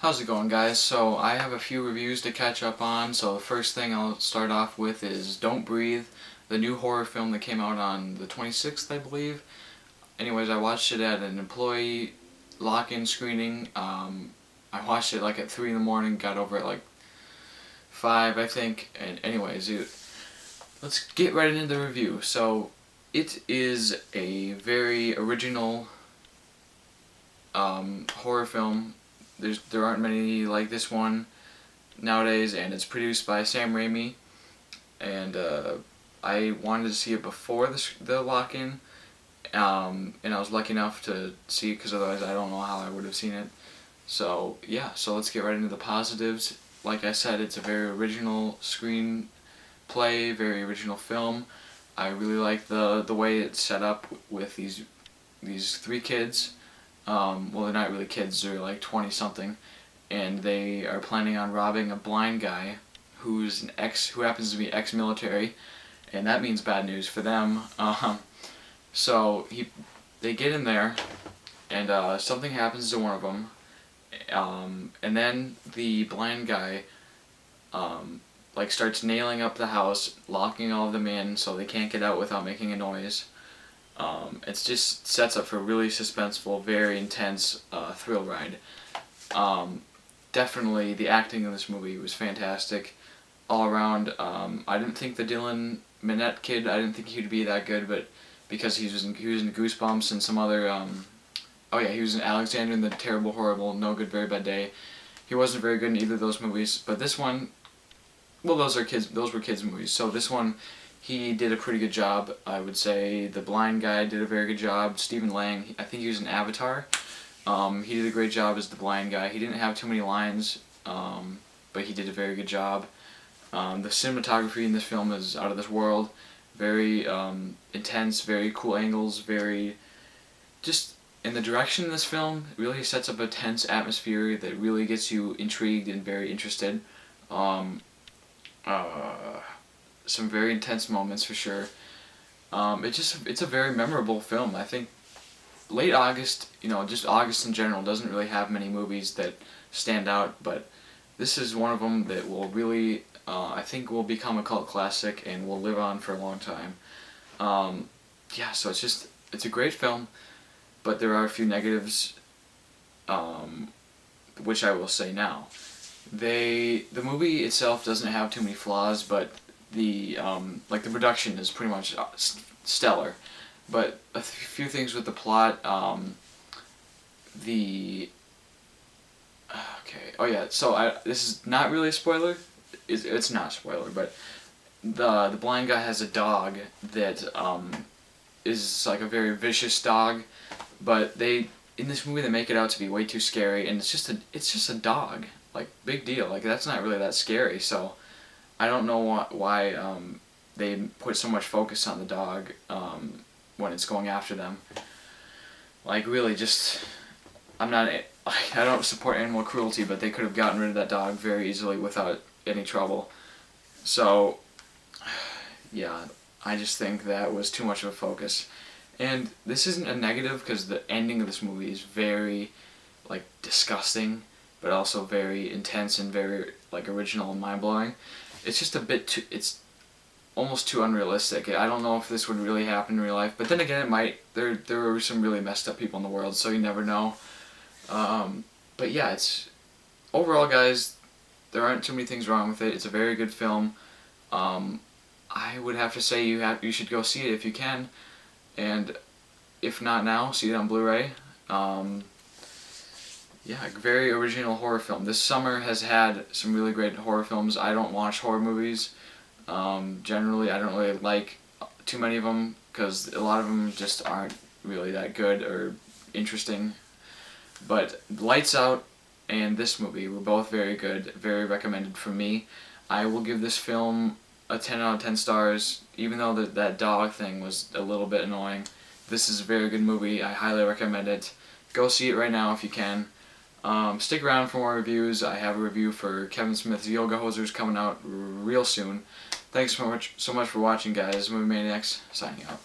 How's it going, guys? So I have a few reviews to catch up on. So the first thing I'll start off with is Don't Breathe, the new horror film that came out on the 26th, I believe. Anyways, I watched it at an employee lock-in screening. I watched it like at 3 in the morning, got over at like 5, I think. And anyways, let's get right into the review. So it is a very original horror film. There aren't many like this one nowadays, and it's produced by Sam Raimi. And I wanted to see it before the lock-in, and I was lucky enough to see it because otherwise I don't know how I would have seen it. So yeah, so let's get right into the positives. Like I said, it's a very original screenplay, very original film. I really like the way it's set up with these three kids. Well, they're not really kids, they're like 20-something, and they are planning on robbing a blind guy who happens to be ex-military, and that means bad news for them. So they get in there, and something happens to one of them, and then the blind guy like starts nailing up the house, locking all of them in so they can't get out without making a noise. It just sets up for a really suspenseful, very intense thrill ride. Definitely, the acting in this movie was fantastic all around. I didn't think the Dylan Minnette kid, I didn't think he'd be that good, but because he was in Goosebumps and some other, oh yeah, he was in Alexander and the Terrible, Horrible, No Good, Very Bad Day. He wasn't very good in either of those movies, but this one, well, those were kids movies. So this one, he did a pretty good job. I would say the blind guy did a very good job. Stephen Lang, I think he was in Avatar. He did a great job as the blind guy. He didn't have too many lines, but he did a very good job. The cinematography in this film is out of this world. Very intense, very cool angles, and the direction in this film really sets up a tense atmosphere that really gets you intrigued and very interested. Some very intense moments for sure. It's a very memorable film. I think late August, just August in general doesn't really have many movies that stand out, but this is one of them that will really, I think will become a cult classic and will live on for a long time. Yeah, so it's a great film, but there are a few negatives, which I will say now. The movie itself doesn't have too many flaws, but the production is pretty much stellar, but a few things with the plot. Oh yeah, so this is not really a spoiler. It's not a spoiler, but the blind guy has a dog that is like a very vicious dog, but in this movie they make it out to be way too scary, and it's just a dog. Like, big deal. Like, that's not really that scary, so I don't know why they put so much focus on the dog when it's going after them. Like, really, I don't support animal cruelty, but they could have gotten rid of that dog very easily without any trouble. So, yeah, I just think that was too much of a focus. And this isn't a negative because the ending of this movie is very, like, disgusting, but also very intense and very, like, original and mind-blowing. It's just a bit too, it's almost too unrealistic. I don't know if this would really happen in real life, but then again it might. There are some really messed up people in the world, so you never know. But yeah, overall, guys, there aren't too many things wrong with it. It's a very good film. I would have to say you should go see it if you can, and if not now, see it on Blu-ray. Yeah, a very original horror film. This summer has had some really great horror films. I don't watch horror movies. Generally, I don't really like too many of them because a lot of them just aren't really that good or interesting. But Lights Out and this movie were both very good, very recommended from me. I will give this film a 10 out of 10 stars, even though that dog thing was a little bit annoying. This is a very good movie. I highly recommend it. Go see it right now if you can. Stick around for more reviews. I have a review for Kevin Smith's Yoga Hosers coming out real soon. Thanks so much for watching, guys. Movie Maniacs, signing out.